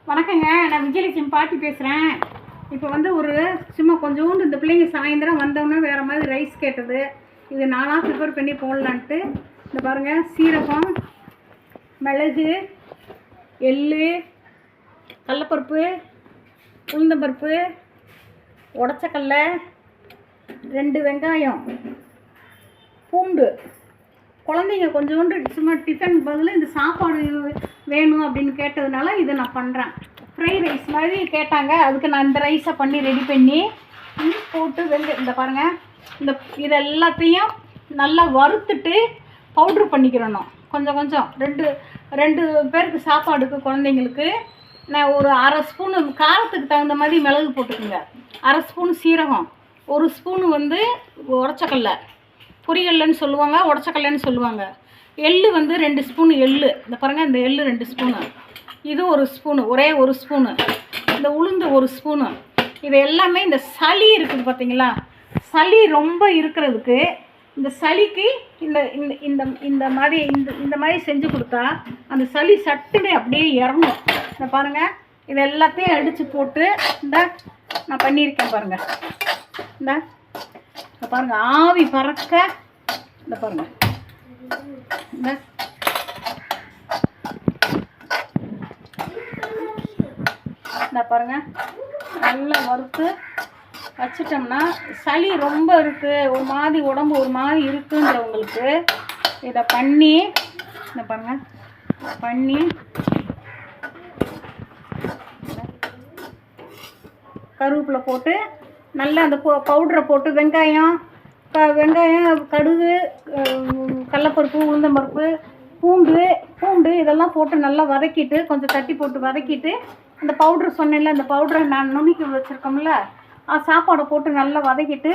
வணக்கங்க, நான் விஜயலட்சுமி பாட்டி பேசுகிறேன். இப்போ வந்து ஒரு சும்மா கொஞ்சோண்டு இந்த பிள்ளைங்க சாயந்தரம் வந்தோன்னே வேறு மாதிரி ரைஸ் கேட்டது. இது நானாக ப்ரிப்பேர் பண்ணி போடலான்ட்டு இந்த பாருங்கள், சீரகம், மிளகு, எள்ளு, கடலப்பருப்பு, உளுந்தம்பருப்பு, உடச்சக்கடலை, 2 வெங்காயம், பூண்டு. குழந்தைங்க கொஞ்சோண்டு சும்மா டிஃபன் பதில் இந்த சாப்பாடு வேணும் அப்படின்னு கேட்டதுனால இதை நான் பண்ணுறேன். ஃப்ரைட் ரைஸ் மாதிரி கேட்டாங்க, அதுக்கு நான் இந்த ரைஸை பண்ணி ரெடி பண்ணி போட்டு இந்த பாருங்கள், இது எல்லாத்தையும் நல்லா வறுத்துட்டு பவுட்ரு பண்ணிக்கிறணும். கொஞ்சம் கொஞ்சம் ரெண்டு பேருக்கு சாப்பாடுக்கு குழந்தைங்களுக்கு நான் ஒரு 1/2 ஸ்பூனு காரத்துக்கு தகுந்த மாதிரி மிளகு போட்டுக்குங்க, 1/2 ஸ்பூன் சீரகம், 1 ஸ்பூனு வந்து உடச்சக்கடலை, பொரியல்லன்னு சொல்லுவாங்க, உடச்சக்கடலைன்னு சொல்லுவாங்க. எள்ளு வந்து 2 ஸ்பூனு எள்ளு. இந்த பாருங்கள், இந்த எள்ளு 2 ஸ்பூனு, இது 1 ஸ்பூனு, ஒரே 1 ஸ்பூனு, இந்த உளுந்து 1 ஸ்பூனு. இது எல்லாமே இந்த சளி இருக்குது பார்த்தீங்களா, சளி ரொம்ப இருக்கிறதுக்கு இந்த சளிக்கு இந்த இந்த இந்த மாதிரி இந்த மாதிரி செஞ்சு கொடுத்தா அந்த சளி சட்டுன்னு அப்படியே இறங்கும். இந்த பாருங்கள், இது எல்லாத்தையும் அடித்து போட்டு இந்த நான் பண்ணியிருக்கேன் பாருங்கள். இந்த பாருங்கள், ஆவி பறக்க இந்த பாருங்கள், இந்த பாருங்கள், நல்லா வறுத்து வச்சிட்டோம்னா சளி ரொம்ப இருக்குது, ஒரு மாதிரி உடம்பு ஒரு மாதிரி இருக்குன்றவங்களுக்கு இதை பண்ணி இந்த பாருங்கள் பண்ணி கருவேப்பிலை போட்டு நல்லா அந்த பவுடரை போட்டு வெங்காயம், கடுகு, கடலப்பருப்பு, உளுந்தம்பருப்பு, பூண்டு இதெல்லாம் போட்டு நல்லா வதக்கிட்டு கொஞ்சம் தட்டி போட்டு வதக்கிட்டு அந்த பவுட்ரு சொன்னேன்ல, அந்த பவுடரை நான் நுணுக்கி வச்சுருக்கோம்ல, சாப்பாடை போட்டு நல்லா வதக்கிட்டு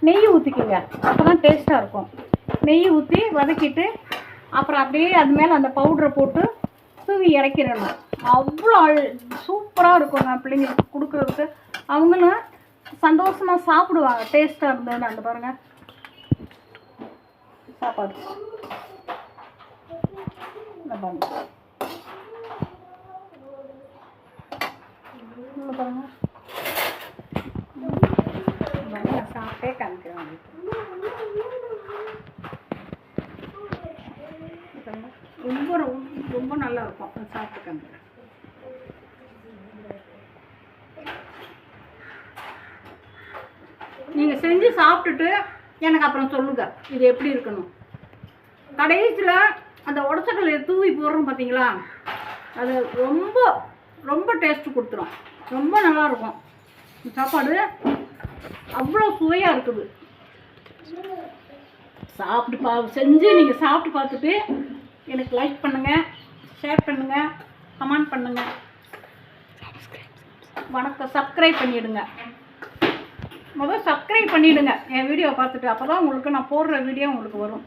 நெய் ஊற்றிக்குங்க, அப்போ தான் டேஸ்ட்டாக இருக்கும். நெய் ஊற்றி வதக்கிட்டு அப்புறம் அப்படியே அது மேலே அந்த பவுடரை போட்டு தூவி இறக்கிடணும். அவ்வளோ சூப்பராக இருக்குங்க பிள்ளைங்களுக்கு கொடுக்குறதுக்கு. அவங்களும் சந்தோஷமாக சாப்பிடுவாங்க, டேஸ்ட்டாக இருந்ததுன்னு. அந்த பாருங்கள் சாப்பாடு இந்த பாருங்கள், பாருங்கள் நான் சாப்பிட்டே காமிக்கிறேன். ரொம்ப ரொம்ப நல்லா இருக்கும், சாப்பிட்டு காமிக்கிறேன். நீங்கள் செஞ்சு சாப்பிட்டுட்டு எனக்கு அப்புறம் சொல்லுங்கள் இது எப்படி இருக்கணும். கடைசியில் அந்த உடச்சக்கடலையை தூவி போடுறோம் பார்த்தீங்களா, அது ரொம்ப ரொம்ப டேஸ்ட்டு கொடுத்துரும், ரொம்ப நல்லாயிருக்கும். சாப்பாடு அவ்வளோ சுவையாக இருக்குது. செஞ்சு நீங்கள் சாப்பிட்டு பார்த்துட்டு எனக்கு லைக் பண்ணுங்கள், ஷேர் பண்ணுங்கள், கமெண்ட் பண்ணுங்கள். வணக்கம். சப்ஸ்கிரைப் பண்ணிவிடுங்க, முதல்ல சப்ஸ்கிரைப் பண்ணிவிடுங்க என் வீடியோவை பார்த்துட்டு, அப்போ தான் உங்களுக்கு நான் போடுற வீடியோ உங்களுக்கு வரும்.